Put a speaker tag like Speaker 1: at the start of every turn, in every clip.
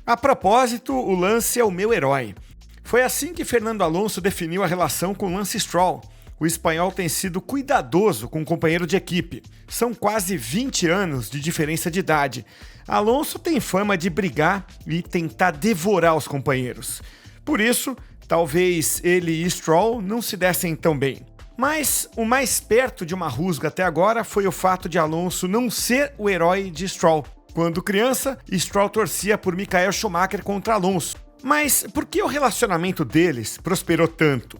Speaker 1: A propósito, o Lance é o meu herói. Foi assim que Fernando Alonso definiu a relação com Lance Stroll. O espanhol tem sido cuidadoso com o companheiro de equipe. São quase 20 anos de diferença de idade. Alonso tem fama de brigar e tentar devorar os companheiros. Por isso, talvez ele e Stroll não se dessem tão bem. Mas o mais perto de uma rusga até agora foi o fato de Alonso não ser o herói de Stroll. Quando criança, Stroll torcia por Michael Schumacher contra Alonso. Mas por que o relacionamento deles prosperou tanto?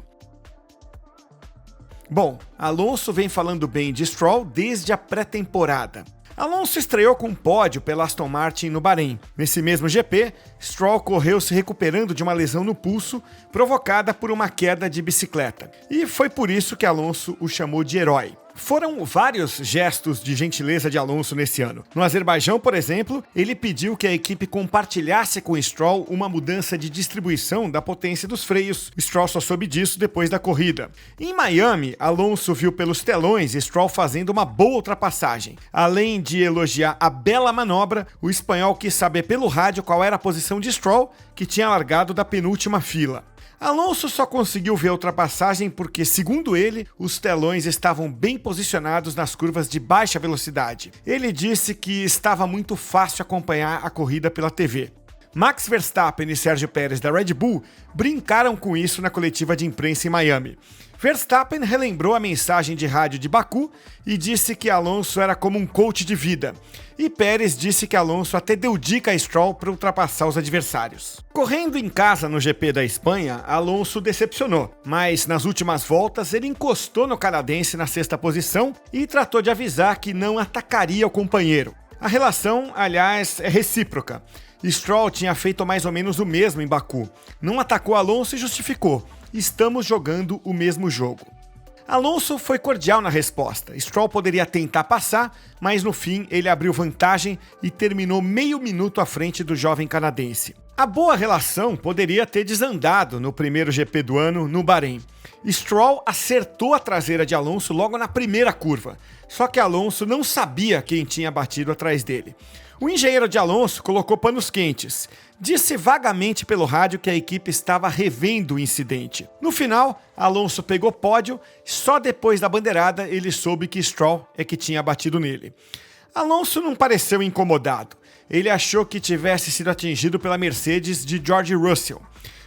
Speaker 1: Bom, Alonso vem falando bem de Stroll desde a pré-temporada. Alonso estreou com um pódio pela Aston Martin no Bahrein. Nesse mesmo GP, Stroll correu se recuperando de uma lesão no pulso provocada por uma queda de bicicleta. E foi por isso que Alonso o chamou de herói. Foram vários gestos de gentileza de Alonso nesse ano. No Azerbaijão, por exemplo, ele pediu que a equipe compartilhasse com Stroll uma mudança de distribuição da potência dos freios. Stroll só soube disso depois da corrida. Em Miami, Alonso viu pelos telões Stroll fazendo uma boa ultrapassagem. Além de elogiar a bela manobra, o espanhol quis saber pelo rádio qual era a posição de Stroll, que tinha largado da penúltima fila. Alonso só conseguiu ver a ultrapassagem porque, segundo ele, os telões estavam bem posicionados nas curvas de baixa velocidade. Ele disse que estava muito fácil acompanhar a corrida pela TV. Max Verstappen e Sérgio Pérez da Red Bull brincaram com isso na coletiva de imprensa em Miami. Verstappen relembrou a mensagem de rádio de Baku e disse que Alonso era como um coach de vida. E Pérez disse que Alonso até deu dica a Stroll para ultrapassar os adversários. Correndo em casa no GP da Espanha, Alonso decepcionou, mas nas últimas voltas ele encostou no canadense na sexta posição e tratou de avisar que não atacaria o companheiro. A relação, aliás, é recíproca. Stroll tinha feito mais ou menos o mesmo em Baku. Não atacou Alonso e justificou: estamos jogando o mesmo jogo. Alonso foi cordial na resposta. Stroll poderia tentar passar, mas no fim ele abriu vantagem e terminou meio minuto à frente do jovem canadense. A boa relação poderia ter desandado no primeiro GP do ano no Bahrein. Stroll acertou a traseira de Alonso logo na primeira curva, só que Alonso não sabia quem tinha batido atrás dele. O engenheiro de Alonso colocou panos quentes. Disse vagamente pelo rádio que a equipe estava revendo o incidente. No final, Alonso pegou pódio, só depois da bandeirada ele soube que Stroll é que tinha batido nele. Alonso não pareceu incomodado. Ele achou que tivesse sido atingido pela Mercedes de George Russell.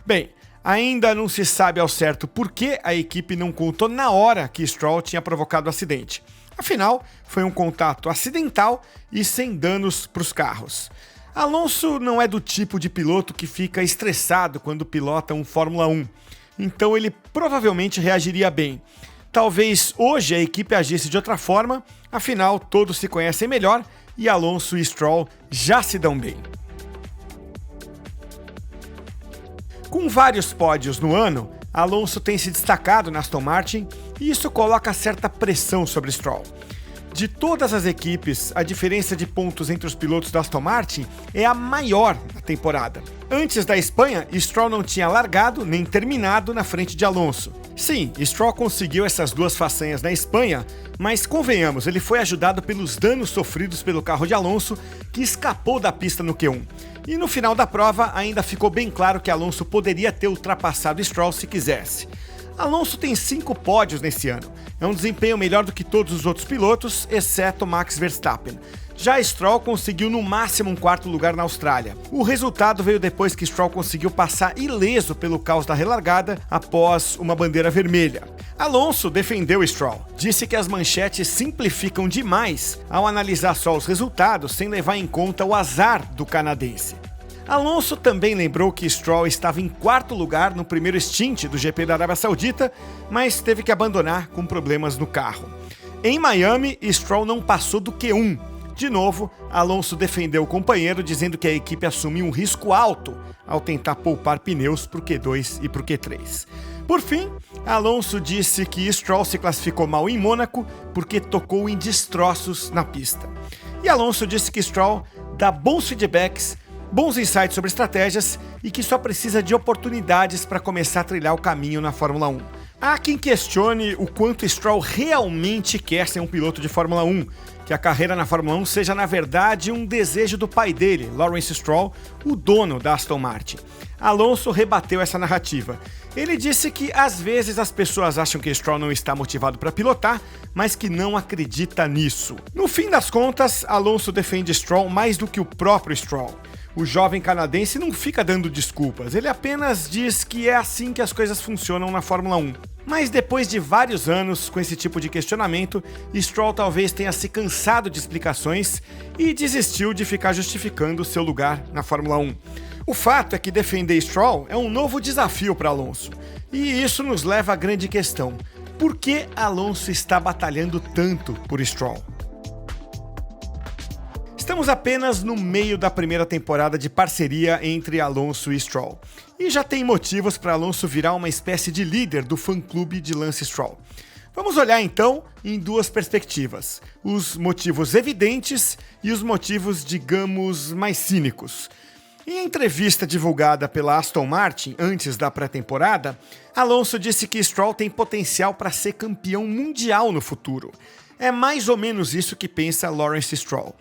Speaker 1: Bem, ainda não se sabe ao certo por que a equipe não contou na hora que Stroll tinha provocado o acidente. Afinal, foi um contato acidental e sem danos para os carros. Alonso não é do tipo de piloto que fica estressado quando pilota um Fórmula 1, então ele provavelmente reagiria bem. Talvez hoje a equipe agisse de outra forma, afinal todos se conhecem melhor e Alonso e Stroll já se dão bem. Com vários pódios no ano, Alonso tem se destacado na Aston Martin e isso coloca certa pressão sobre Stroll. De todas as equipes, a diferença de pontos entre os pilotos da Aston Martin é a maior na temporada. Antes da Espanha, Stroll não tinha largado nem terminado na frente de Alonso. Sim, Stroll conseguiu essas duas façanhas na Espanha, mas convenhamos, ele foi ajudado pelos danos sofridos pelo carro de Alonso, que escapou da pista no Q1. E no final da prova, ainda ficou bem claro que Alonso poderia ter ultrapassado Stroll se quisesse. Alonso tem 5 pódios nesse ano. É um desempenho melhor do que todos os outros pilotos, exceto Max Verstappen. Já Stroll conseguiu no máximo um 4º lugar na Austrália. O resultado veio depois que Stroll conseguiu passar ileso pelo caos da relargada após uma bandeira vermelha. Alonso defendeu Stroll. Disse que as manchetes simplificam demais ao analisar só os resultados sem levar em conta o azar do canadense. Alonso também lembrou que Stroll estava em 4º lugar no primeiro stint do GP da Arábia Saudita, mas teve que abandonar com problemas no carro. Em Miami, Stroll não passou do Q1. De novo, Alonso defendeu o companheiro, dizendo que a equipe assumiu um risco alto ao tentar poupar pneus para o Q2 e para o Q3. Por fim, Alonso disse que Stroll se classificou mal em Mônaco porque tocou em destroços na pista. E Alonso disse que Stroll dá bons feedbacks, bons insights sobre estratégias e que só precisa de oportunidades para começar a trilhar o caminho na Fórmula 1. Há quem questione o quanto Stroll realmente quer ser um piloto de Fórmula 1, que a carreira na Fórmula 1 seja na verdade um desejo do pai dele, Lawrence Stroll, o dono da Aston Martin. Alonso rebateu essa narrativa. Ele disse que às vezes as pessoas acham que Stroll não está motivado para pilotar, mas que não acredita nisso. No fim das contas, Alonso defende Stroll mais do que o próprio Stroll. O jovem canadense não fica dando desculpas, ele apenas diz que é assim que as coisas funcionam na Fórmula 1. Mas depois de vários anos com esse tipo de questionamento, Stroll talvez tenha se cansado de explicações e desistiu de ficar justificando seu lugar na Fórmula 1. O fato é que defender Stroll é um novo desafio para Alonso. E isso nos leva à grande questão: por que Alonso está batalhando tanto por Stroll? Estamos apenas no meio da primeira temporada de parceria entre Alonso e Stroll. E já tem motivos para Alonso virar uma espécie de líder do fã-clube de Lance Stroll. Vamos olhar então em duas perspectivas: os motivos evidentes e os motivos, digamos, mais cínicos. Em entrevista divulgada pela Aston Martin antes da pré-temporada, Alonso disse que Stroll tem potencial para ser campeão mundial no futuro. É mais ou menos isso que pensa Lawrence Stroll.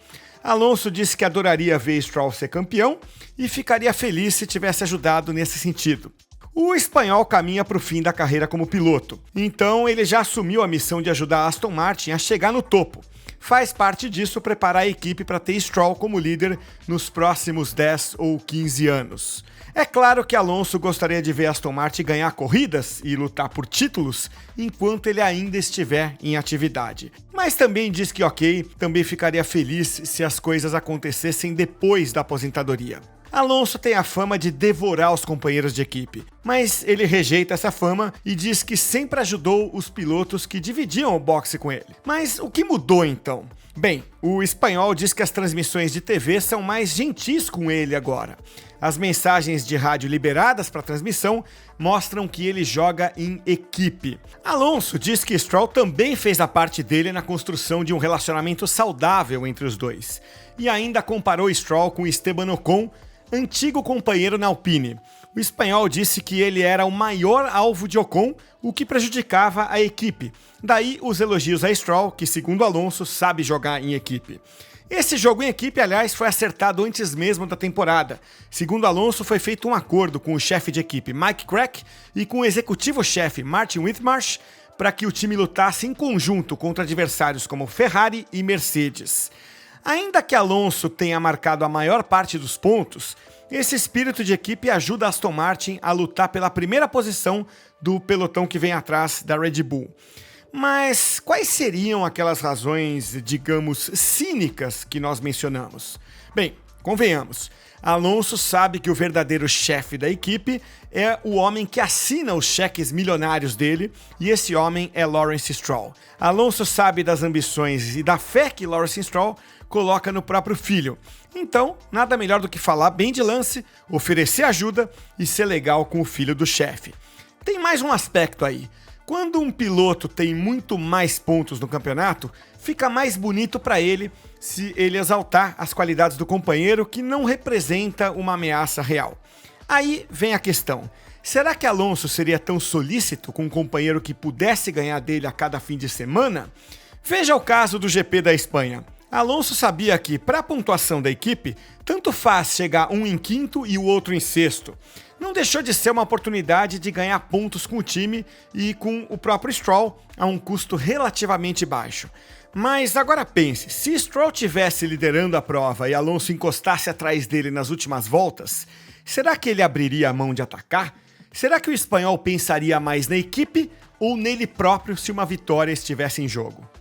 Speaker 1: Alonso disse que adoraria ver Stroll ser campeão e ficaria feliz se tivesse ajudado nesse sentido. O espanhol caminha para o fim da carreira como piloto, então ele já assumiu a missão de ajudar a Aston Martin a chegar no topo. Faz parte disso preparar a equipe para ter Stroll como líder nos próximos 10 ou 15 anos. É claro que Alonso gostaria de ver Aston Martin ganhar corridas e lutar por títulos enquanto ele ainda estiver em atividade. Mas também diz que também ficaria feliz se as coisas acontecessem depois da aposentadoria. Alonso tem a fama de devorar os companheiros de equipe, mas ele rejeita essa fama e diz que sempre ajudou os pilotos que dividiam o boxe com ele. Mas o que mudou então? Bem, o espanhol diz que as transmissões de TV são mais gentis com ele agora. As mensagens de rádio liberadas para transmissão mostram que ele joga em equipe. Alonso diz que Stroll também fez a parte dele na construção de um relacionamento saudável entre os dois. E ainda comparou Stroll com Esteban Ocon, antigo companheiro na Alpine. O espanhol disse que ele era o maior alvo de Ocon, o que prejudicava a equipe. Daí os elogios a Stroll, que segundo Alonso sabe jogar em equipe. Esse jogo em equipe, aliás, foi acertado antes mesmo da temporada. Segundo Alonso, foi feito um acordo com o chefe de equipe Mike Crack e com o executivo-chefe Martin Whitmarsh para que o time lutasse em conjunto contra adversários como Ferrari e Mercedes. Ainda que Alonso tenha marcado a maior parte dos pontos, esse espírito de equipe ajuda a Aston Martin a lutar pela primeira posição do pelotão que vem atrás da Red Bull. Mas quais seriam aquelas razões, digamos, cínicas que nós mencionamos? Bem, convenhamos, Alonso sabe que o verdadeiro chefe da equipe é o homem que assina os cheques milionários dele, e esse homem é Lawrence Stroll. Alonso sabe das ambições e da fé que Lawrence Stroll coloca no próprio filho. Então, nada melhor do que falar bem de Lance, oferecer ajuda e ser legal com o filho do chefe. Tem mais um aspecto aí. Quando um piloto tem muito mais pontos no campeonato, fica mais bonito para ele se ele exaltar as qualidades do companheiro que não representa uma ameaça real. Aí vem a questão: será que Alonso seria tão solícito com um companheiro que pudesse ganhar dele a cada fim de semana? Veja o caso do GP da Espanha. Alonso sabia que, para a pontuação da equipe, tanto faz chegar um em quinto e o outro em sexto. Não deixou de ser uma oportunidade de ganhar pontos com o time e com o próprio Stroll a um custo relativamente baixo. Mas agora pense, se Stroll tivesse liderando a prova e Alonso encostasse atrás dele nas últimas voltas, será que ele abriria a mão de atacar? Será que o espanhol pensaria mais na equipe ou nele próprio se uma vitória estivesse em jogo?